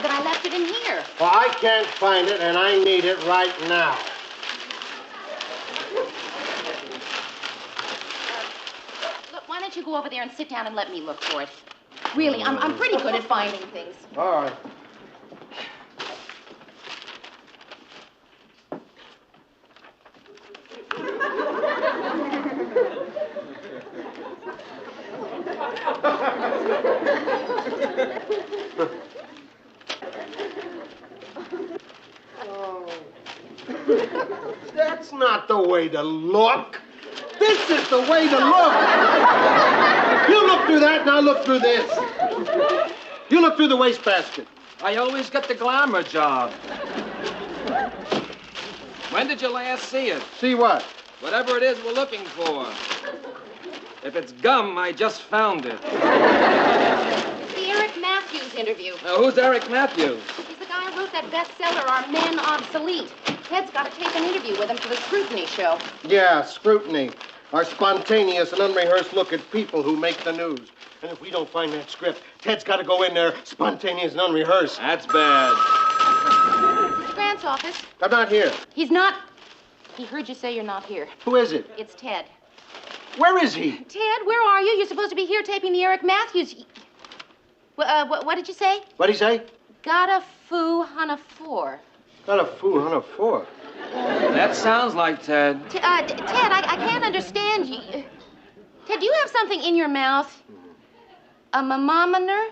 but I left it in here. Well, I can't find it, and I need it right now. Look, why don't you go over there and sit down and let me look for it? Really, I'm pretty good at finding things. All right. That's not the way to look. This is the way to look. You look through that, and I'll look through this. You look through the wastebasket. I always get the glamour job. When did you last see it? See what? Whatever it is we're looking for. If it's gum, I just found it. It's the Eric Matthews interview. Who's Eric Matthews? He's the guy who wrote that bestseller, Are Men Obsolete? Ted's got to take an interview with him for the Scrutiny show. Yeah, scrutiny. Our spontaneous and unrehearsed look at people who make the news. And if we don't find that script, Ted's got to go in there spontaneous and unrehearsed. That's bad. Mr. Grant's office. I'm not here. He's not. He heard you say you're not here. Who is it? It's Ted. Where is he? Ted, where are you? You're supposed to be here taping the Eric Matthews. What did you say? What'd he say? Got a foo on a four. Got a foo on a four. That sounds like Ted. Ted, I can't understand you. Ted, do you have something in your mouth? A thermometer?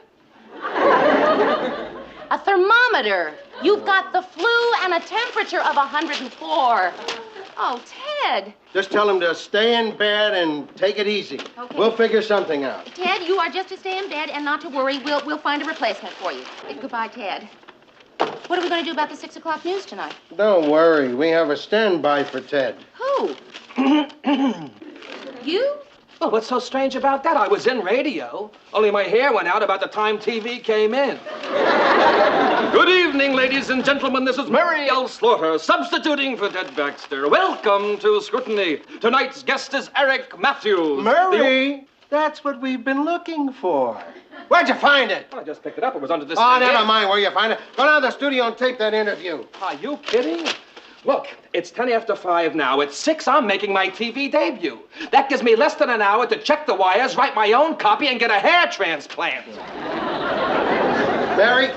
A thermometer. You've got the flu and a temperature of 104. Oh, Ted. Just tell him to stay in bed and take it easy. Okay. We'll figure something out. Ted, you are just to stay in bed and not to worry. We'll find a replacement for you. Goodbye, Ted. What are we going to do about the 6 o'clock news tonight? Don't worry. We have a standby for Ted. Who? You? Well, what's so strange about that? I was in radio. Only my hair went out about the time TV came in. Good evening, ladies and gentlemen. This is Mary L. Slaughter, substituting for Ted Baxter. Welcome to Scrutiny. Tonight's guest is Eric Matthews. Murray, that's what we've been looking for. Where'd you find it? I just picked it up. It was under this. Oh, never mind where you find it. Go down to the studio and tape that interview. Are you kidding? Look, it's 10 after 5 now. At 6, I'm making my TV debut. That gives me less than an hour to check the wires, write my own copy, and get a hair transplant. Mary,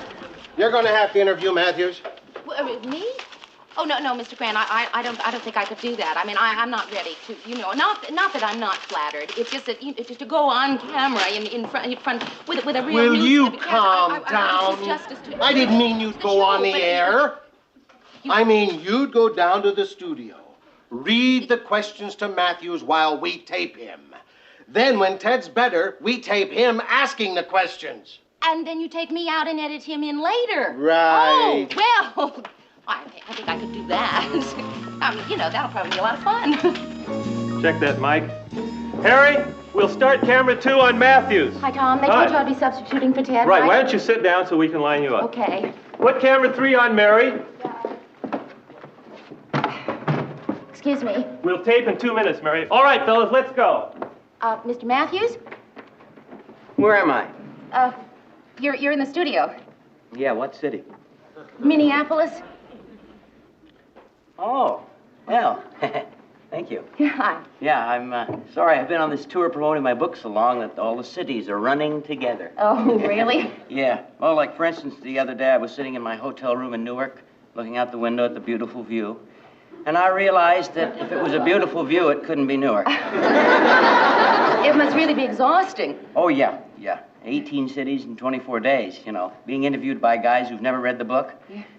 you're going to have to interview Matthews. Me? Oh, no, Mr. Grant, I don't think I could do that. I mean, I'm not ready to, not that I'm not flattered. It's just that, just to go on camera in front with a real Will news... you calm down? I didn't mean you'd go on the air. I mean, you'd go down to the studio, read the questions to Matthews while we tape him. Then when Ted's better, we tape him asking the questions. And then you take me out and edit him in later. Right. Oh, well... I think I could do that. I mean, that'll probably be a lot of fun. Check that, Mike. Harry, we'll start camera 2 on Matthews. Hi, Tom. They told you I'd be substituting for Ted. Right, why don't you sit down so we can line you up? Okay. What camera 3 on Mary? Excuse me. We'll tape in 2 minutes, Mary. All right, fellas, let's go. Mr. Matthews? Where am I? You're in the studio. Yeah, what city? Minneapolis. Oh, well, thank you. Hi. Yeah, I'm sorry. I've been on this tour promoting my book so long that all the cities are running together. Oh, really? Yeah. Well, like, for instance, the other day I was sitting in my hotel room in Newark, looking out the window at the beautiful view, and I realized that if it was a beautiful view, it couldn't be Newark. It must really be exhausting. Oh, yeah. 18 cities in 24 days, being interviewed by guys who've never read the book,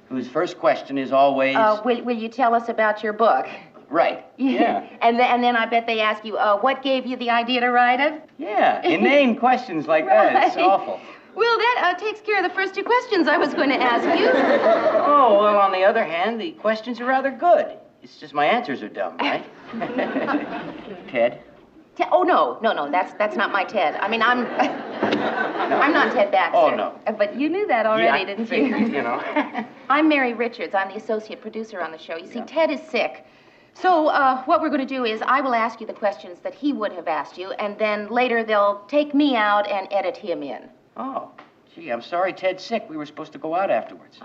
whose first question is always... Will you tell us about your book? Right, yeah. And then I bet they ask you, what gave you the idea to write it? Yeah, inane questions like that. It's awful. Well, that takes care of the first 2 questions I was going to ask you. Oh, well, on the other hand, the questions are rather good. It's just my answers are dumb, right? Ted? Oh, no, that's not my Ted. I mean, I'm not Ted Baxter. Oh, no. But you knew that already, didn't you? Figured, I'm Mary Richards. I'm the associate producer on the show. You see, Ted is sick. So what we're going to do is I will ask you the questions that he would have asked you, and then later they'll take me out and edit him in. Oh, Gee, I'm sorry Ted's sick. We were supposed to go out afterwards.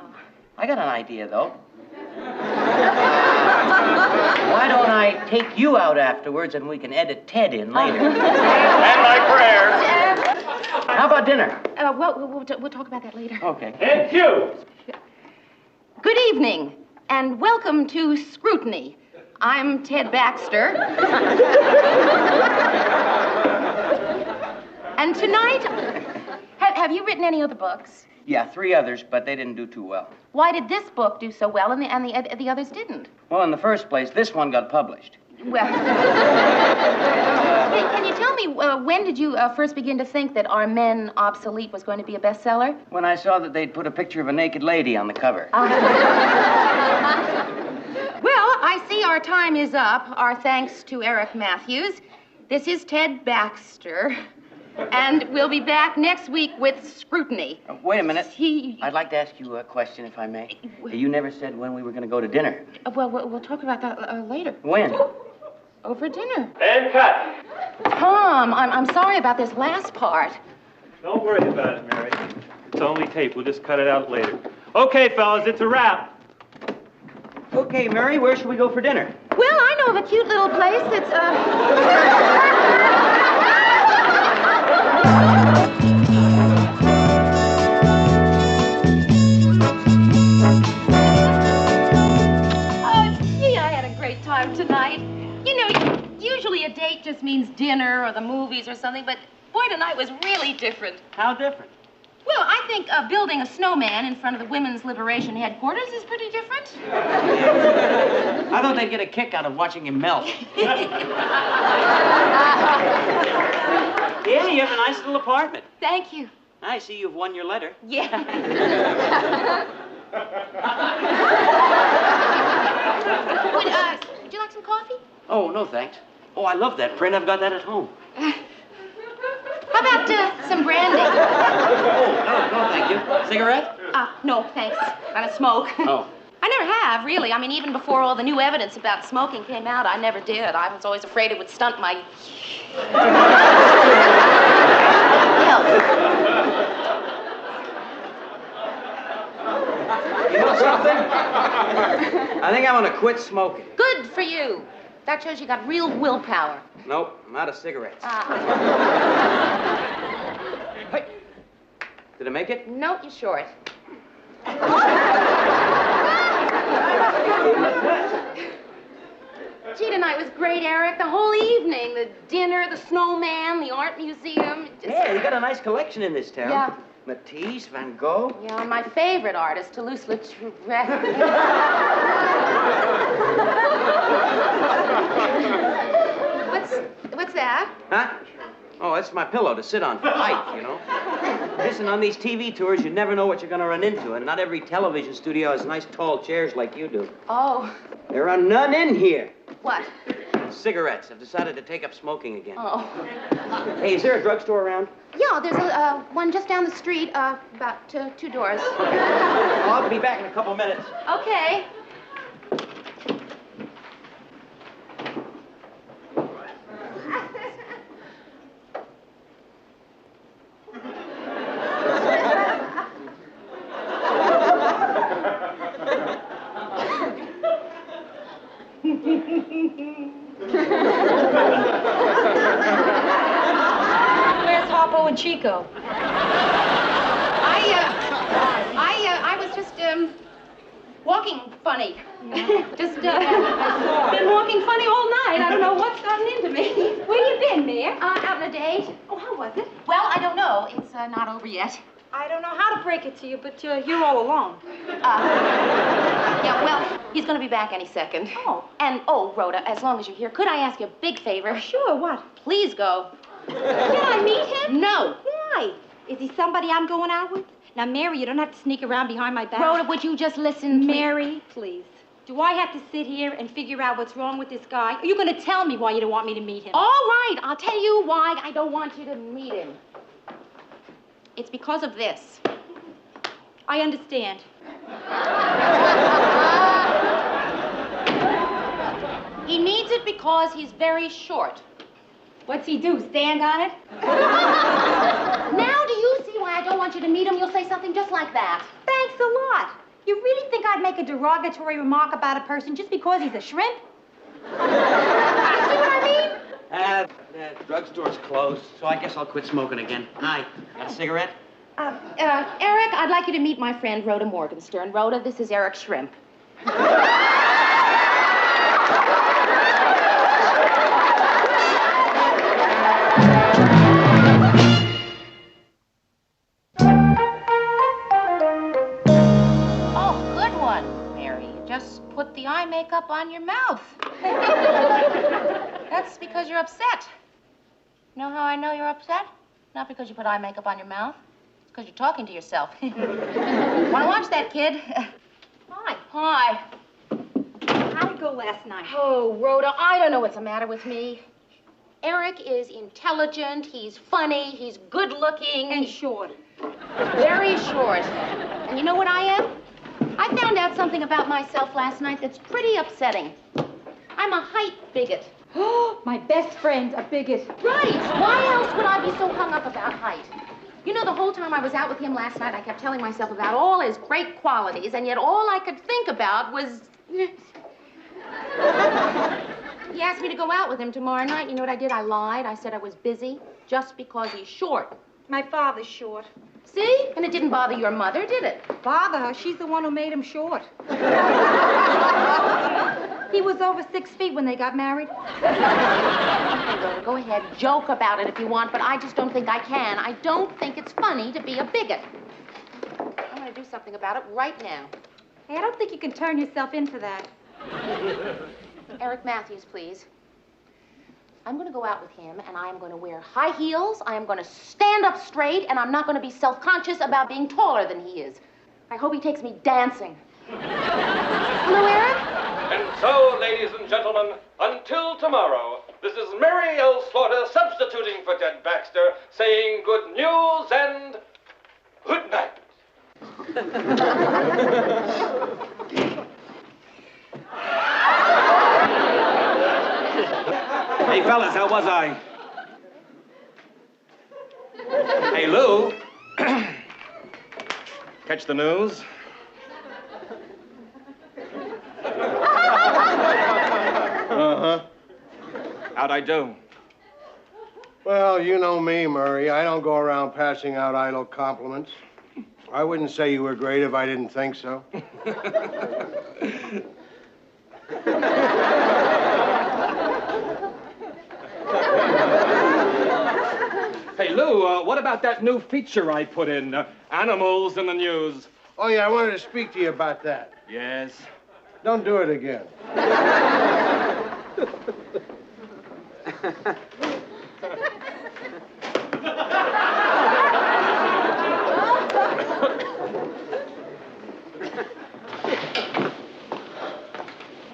I got an idea, though. Why don't I take you out afterwards and we can edit Ted in later? And my prayers. How about dinner? We'll talk about that later. Okay. And cue. Good evening, and welcome to Scrutiny. I'm Ted Baxter. And tonight, have you written any other books? Yeah, 3 others, but they didn't do too well. Why did this book do so well and the others didn't? Well, in the first place, this one got published. Well, can you tell me, when did you first begin to think that Are Men Obsolete was going to be a bestseller? When I saw that they'd put a picture of a naked lady on the cover. Well, I see our time is up. Our thanks to Eric Matthews. This is Ted Baxter. And we'll be back next week with Scrutiny. Wait a minute. I'd like to ask you a question, if I may. You never said when we were going to go to dinner. Well, we'll talk about that later. When? Over dinner. And cut. Tom, I'm sorry about this last part. Don't worry about it, Mary. It's only tape. We'll just cut it out later. Okay, fellas, it's a wrap. Okay, Mary, where should we go for dinner? Well, I know of a cute little place that's, tonight. You know, usually a date just means dinner or the movies or something, but boy, tonight was really different. How different? Well, I think building a snowman in front of the Women's Liberation Headquarters is pretty different. I thought they'd get a kick out of watching him melt. Yeah, you have a nice little apartment. Thank you. I see you've won your letter. Yeah. Would you like some coffee? Oh, no, thanks. Oh, I love that print. I've got that at home. How about some brandy? Oh, no, thank you. Cigarette? No, thanks. I don't smoke. Oh. I never have, really. I mean, even before all the new evidence about smoking came out, I never did. I was always afraid it would stunt my health. You know something? I think I'm going to quit smoking. Good for you. That shows you got real willpower. Nope, I'm out of cigarettes. Hey. Did I make it? No, you're short. Gee, tonight was great, Eric. The whole evening. The dinner, the snowman, the art museum. Yeah, you got a nice collection in this town. Yeah. Matisse, Van Gogh. Yeah, my favorite artist, Toulouse-Lautrec. What's that? Huh? Oh, that's my pillow to sit on for height, you know. Listen, on these TV tours, you never know what you're going to run into, and not every television studio has nice tall chairs like you do. Oh. There are none in here. What? Cigarettes. I've decided to take up smoking again. Oh. Hey, is there a drugstore around? Yeah, there's one just down the street, about 2 doors. Okay. I'll be back in a couple minutes. Okay. Where's Harpo and Chico? I was just, walking funny. Just, been walking funny all night. I don't know what's gotten into me. Where you been, Mayor? Out on a date. Oh, how was it? Well, I don't know. It's, not over yet. I don't know how to break it to you, but you're all alone. Yeah, well, he's gonna be back any second. Oh. And, Rhoda, as long as you're here, could I ask you a big favor? Sure, what? Please go. Can I meet him? No. Why? Is he somebody I'm going out with? Now, Mary, you don't have to sneak around behind my back. Rhoda, would you just listen, please? Mary, please. Do I have to sit here and figure out what's wrong with this guy? Are you going to tell me why you don't want me to meet him? All right, I'll tell you why I don't want you to meet him. It's because of this. I understand. He needs it because he's very short. What's he do, stand on it? Now do you see why I don't I want you to meet him, you'll say something just like that. Thanks a lot. You really think I'd make a derogatory remark about a person just because he's a shrimp? You see what I mean? The drugstore's closed, so I guess I'll quit smoking again. Hi. Got a cigarette? Eric, I'd like you to meet my friend Rhoda Morgenstern. Rhoda, this is Eric Shrimp. Oh, good one, Mary. You just put the eye makeup on your mouth. That's because you're upset. You know how I know you're upset? Not because you put eye makeup on your mouth. It's because you're talking to yourself. Want to watch that, kid? Hi. Hi. How'd it go last night? Oh, Rhoda, I don't know what's the matter with me. Eric is intelligent, he's funny, he's good-looking. And short. Very short. And you know what I am? I found out something about myself last night that's pretty upsetting. I'm a height bigot. My best friend, a bigot. Right. Why else would I be so hung up about height? You know, the whole time I was out with him last night, I kept telling myself about all his great qualities, and yet all I could think about was... He asked me to go out with him tomorrow night. You know what I did? I lied. I said I was busy just because he's short. My father's short. See? And it didn't bother your mother, did it? Bother her. She's the one who made him short. He was over 6 feet when they got married. Go ahead, joke about it if you want, but I just don't think I can. I don't think it's funny to be a bigot. I'm going to do something about it right now. Hey, I don't think you can turn yourself in for that. Eric Matthews, please. I'm going to go out with him, and I am going to wear high heels, I am going to stand up straight, and I'm not going to be self-conscious about being taller than he is. I hope he takes me dancing. Hello, Eric? And so, ladies and gentlemen, until tomorrow, this is Mary L. Slaughter substituting for Ted Baxter, saying good news and good night. Hey, fellas, how was I? Hey, Lou. Catch the news? Uh-huh. How'd I do? Well, you know me, Murray. I don't go around passing out idle compliments. I wouldn't say you were great if I didn't think so. Hey, Lou, what about that new feature I put in, Animals in the News? Oh, yeah, I wanted to speak to you about that. Yes. Don't do it again.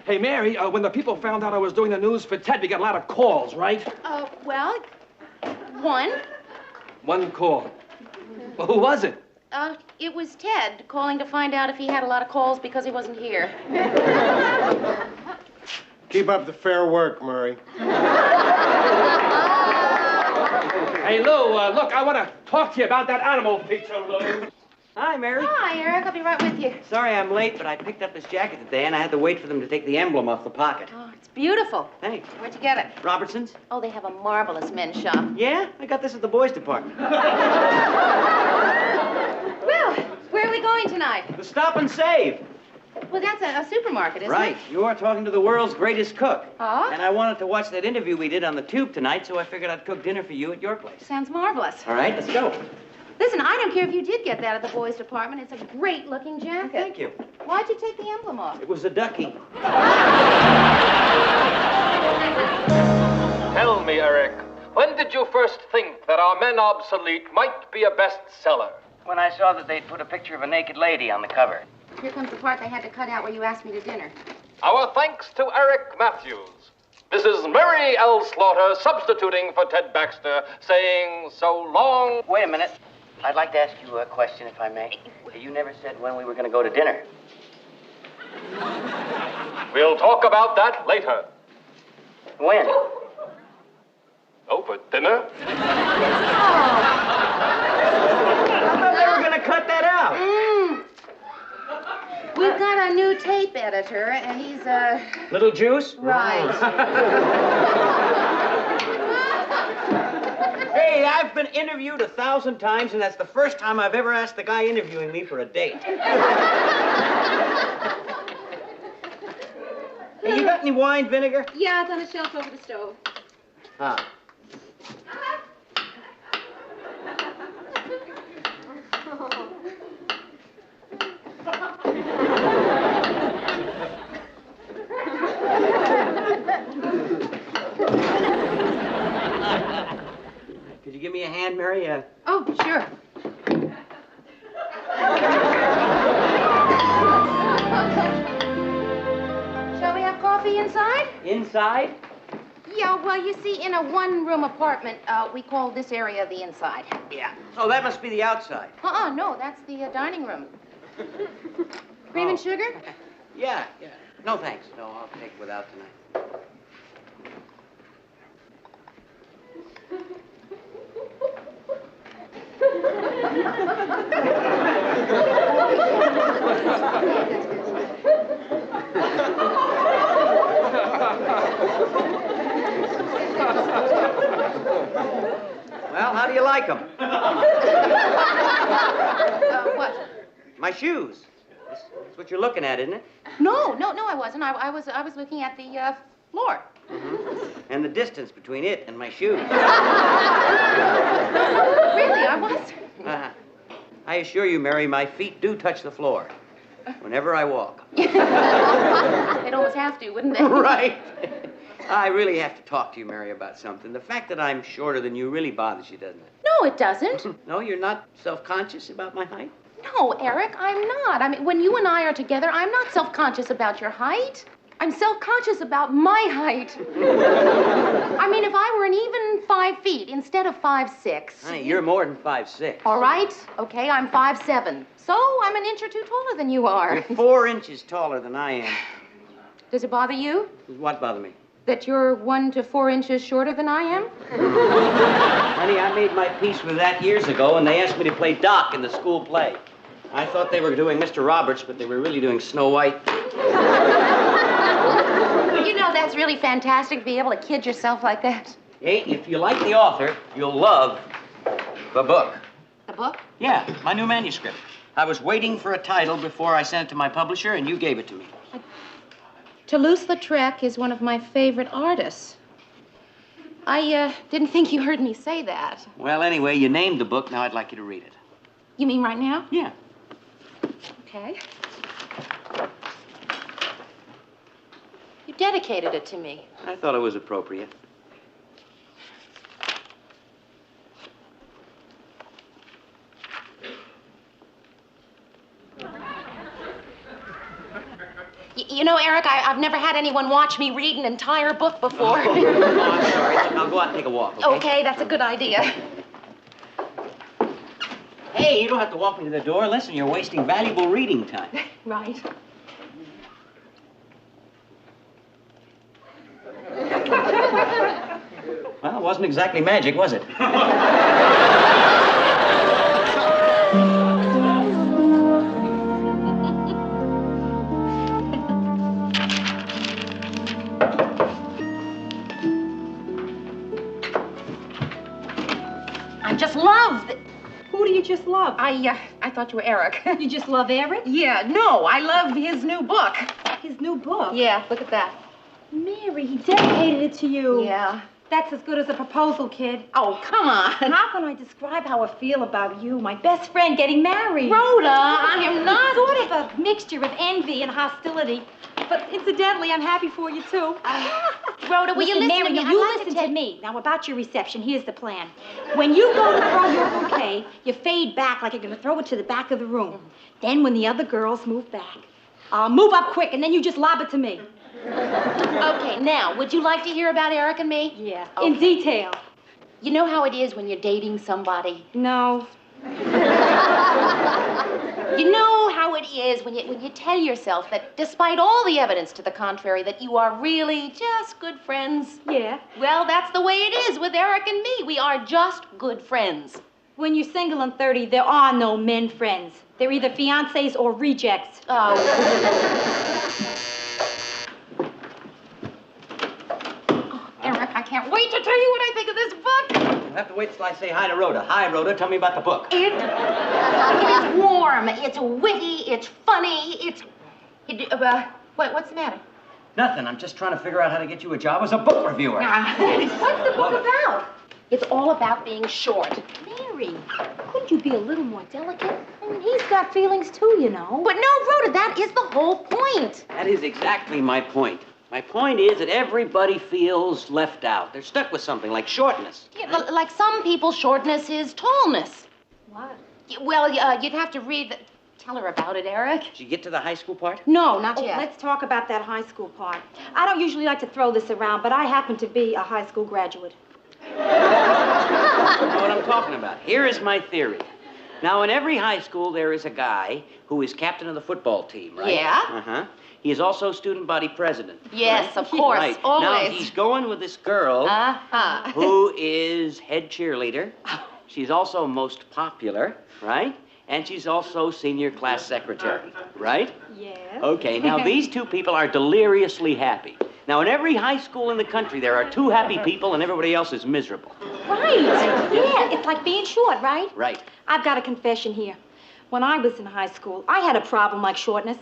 Hey, Mary, when the people found out I was doing the news for Ted, we got a lot of calls, right? Well, one. One call. Well, who was it? It was Ted calling to find out if he had a lot of calls because he wasn't here. Keep up the fair work, Murray. Hey, Lou, look, I want to talk to you about that animal feature, Lou. Hi, Mary. Hi, Eric. I'll be right with you. Sorry I'm late, but I picked up this jacket today, and I had to wait for them to take the emblem off the pocket. Oh, it's beautiful. Thanks. Where'd you get it? Robertson's? Oh, they have a marvelous men's shop. Yeah? I got this at the boys' department. Well, where are we going tonight? The Stop and Save. Well, that's a supermarket, isn't Right. it? You are talking to the world's greatest cook. Oh? And I wanted to watch that interview we did on the Tube tonight, so I figured I'd cook dinner for you at your place. Sounds marvelous. All right, let's go. Listen, I don't care if you did get that at the boys' department. It's a great-looking jacket. Thank you. Why'd you take the emblem off? It was a ducky. Tell me, Eric, when did you first think that Our Men Obsolete might be a bestseller? When I saw that they'd put a picture of a naked lady on the cover. Here comes the part they had to cut out where you asked me to dinner. Our thanks to Eric Matthews. This is Mary L. Slaughter substituting for Ted Baxter, saying so long. Wait a minute. I'd like to ask you a question, if I may. You never said when we were going to go to dinner. We'll talk about that later. When? Oh, for dinner? we've got a new tape editor, and he's, Little Juice? Right. Hey, I've been interviewed 1,000 times, and that's the first time I've ever asked the guy interviewing me for a date. Hey, you got any wine vinegar? Yeah, it's on the shelf over the stove. Ah. Could you give me a hand, Mary? Oh, sure. Shall we have coffee inside? Inside? Yeah, well, you see, in a one-room apartment, we call this area the inside. Yeah. Oh, that must be the outside. No, that's the dining room. Cream and sugar? Yeah. No, thanks. No, I'll take without tonight. Well, how do you like them? What? My shoes. That's what you're looking at, isn't it? No, I wasn't. I was looking at the floor. And the distance between it and my shoes. Really, I was. I assure you, Mary, my feet do touch the floor whenever I walk. They'd almost have to, wouldn't they? Right. I really have to talk to you, Mary, about something. The fact that I'm shorter than you really bothers you, doesn't it? No, it doesn't. No, you're not self-conscious about my height? No, Eric, I'm not. I mean, when you and I are together, I'm not self-conscious about your height. I'm self-conscious about my height. I mean, if I were an even 5 feet instead of 5'6". Honey, you're more than 5'6". All right. Okay, I'm 5'7". So I'm an inch or two taller than you are. You're 4 inches taller than I am. Does it bother you? Does what bother me? That you're 1 to 4 inches shorter than I am? Honey, I made my peace with that years ago, and they asked me to play Doc in the school play. I thought they were doing Mr. Roberts, but they were really doing Snow White. You know, that's really fantastic to be able to kid yourself like that. Hey, if you like the author, you'll love the book. The book? Yeah, my new manuscript. I was waiting for a title before I sent it to my publisher, and you gave it to me. Toulouse-Lautrec is one of my favorite artists. I didn't think you heard me say that. Well, anyway, you named the book. Now I'd like you to read it. You mean right now? Yeah. Okay. You dedicated it to me. I thought it was appropriate. You know, Eric, I've never had anyone watch me read an entire book before. Oh, I'm sorry. I'll go out and take a walk, okay? Okay, that's a good idea. Hey, you don't have to walk me to the door. Listen, you're wasting valuable reading time. Right. Well, it wasn't exactly magic, was it? I just love Who do you just love? I thought you were Eric. You just love Eric? Yeah, no, I love his new book. His new book? Yeah, look at that. Mary, he dedicated it to you. Yeah. That's as good as a proposal, kid. Oh, come on. How can I describe how I feel about you, my best friend, getting married? Rhoda, I am not... Sort of a mixture of envy and hostility. But incidentally, I'm happy for you, too. Rhoda, will you listen Mary, to me? you I'd like listen to to take... me. Now, about your reception, here's the plan. When you go to throw your bouquet, you fade back like you're going to throw it to the back of the room. Then when the other girls move back, move up quick, and then you just lob it to me. Okay, now, would you like to hear about Eric and me? Yeah, Okay. in detail. You know how it is when you're dating somebody? No. You know how it is when you tell yourself that despite all the evidence to the contrary, that you are really just good friends? Yeah. Well, that's the way it is with Eric and me. We are just good friends. When you're single and 30, there are no men friends. They're either fiancés or rejects. Oh. Eric, I can't wait to tell you what I think of this book. You'll have to wait till I say hi to Rhoda. Hi, Rhoda. Tell me about the book. It is warm. It's witty. It's funny. What's the matter? Nothing. I'm just trying to figure out how to get you a job as a book reviewer. What's the book about? It's all about being short. Mary, couldn't you be a little more delicate? I mean, he's got feelings too, you know. But no, Rhoda, that is the whole point. That is exactly my point. My point is that everybody feels left out. They're stuck with something like shortness. Yeah, like some people, shortness is tallness. What? Well, you'd have to read. Tell her about it, Eric. Did you get to the high school part? No, not Oh, yet. let's talk about that high school part. I don't usually like to throw this around, but I happen to be a high school graduate. You know what I'm talking about. Here is my theory. Now, in every high school, there is a guy who is captain of the football team, right? Yeah. Uh-huh. He is also student body president. Yes, of course, Right. always. Now, he's going with this girl Uh-huh. who is head cheerleader. She's also most popular, right? And she's also senior class secretary, right? Yes. Okay, now these two people are deliriously happy. Now, in every high school in the country, there are two happy people and everybody else is miserable. Right. Yeah, it's like being short, right? Right. I've got a confession here. When I was in high school, I had a problem like shortness.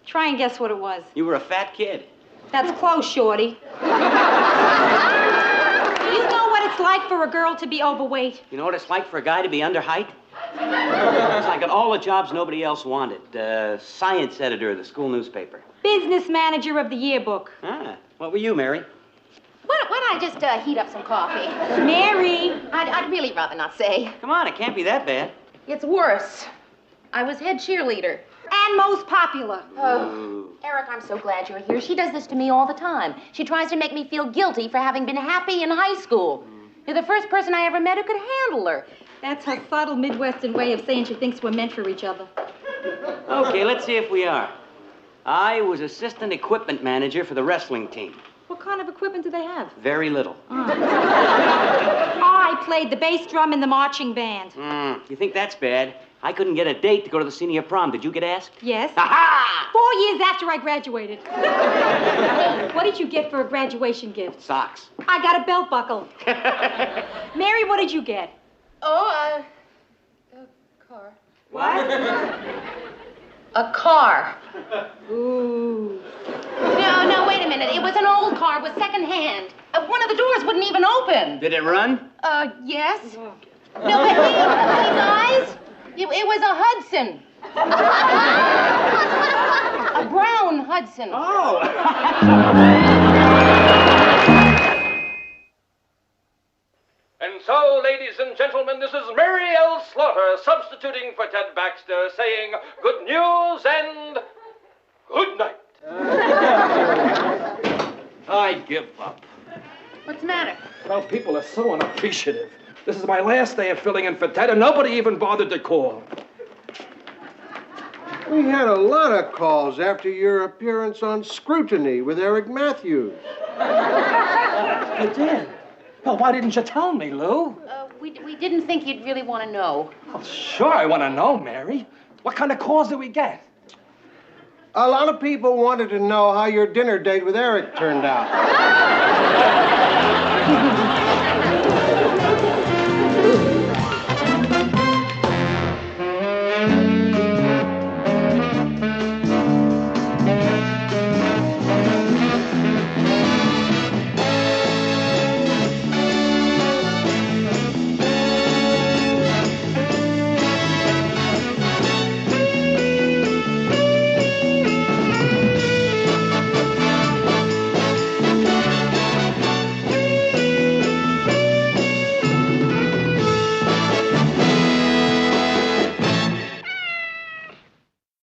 Try and guess what it was. You were a fat kid. That's close, Shorty. You know what it's like for a girl to be overweight? You know what it's like for a guy to be under height? It's like at all the jobs nobody else wanted. Science editor of the school newspaper. Business manager of the yearbook. Ah, what were you, Mary? Why don't I just heat up some coffee? Mary. I'd really rather not say. Come on, it can't be that bad. It's worse. I was head cheerleader. And most popular. Oh, Eric, I'm so glad you're here. She does this to me all the time. She tries to make me feel guilty for having been happy in high school. You're the first person I ever met who could handle her. That's her subtle Midwestern way of saying she thinks we're meant for each other. Okay, let's see if we are. I was assistant equipment manager for the wrestling team. What kind of equipment do they have? Very little. I played the bass drum in the marching band. You think that's bad? I couldn't get a date to go to the senior prom. Did you get asked? Yes. Ha-ha! 4 years after I graduated. Hey, what did you get for a graduation gift? Socks. I got a belt buckle. Mary, what did you get? Oh, a car. What? A car. Ooh. No, wait a minute. It was an old car with second hand. One of the doors wouldn't even open. Did it run? Yes. No, but hey, guys, it was a Hudson. A brown Hudson. Oh. And so, ladies and gentlemen, this is Mary L. Slaughter substituting for Ted Baxter, saying good news and good night. I give up. What's the matter? Well, people are so unappreciative. This is my last day of filling in for Ted, and nobody even bothered to call. We had a lot of calls after your appearance on Scrutiny with Eric Matthews. You did? Well, why didn't you tell me, Lou? We didn't think you'd really want to know. Well, sure, I want to know, Mary. What kind of calls did we get? A lot of people wanted to know how your dinner date with Eric turned out.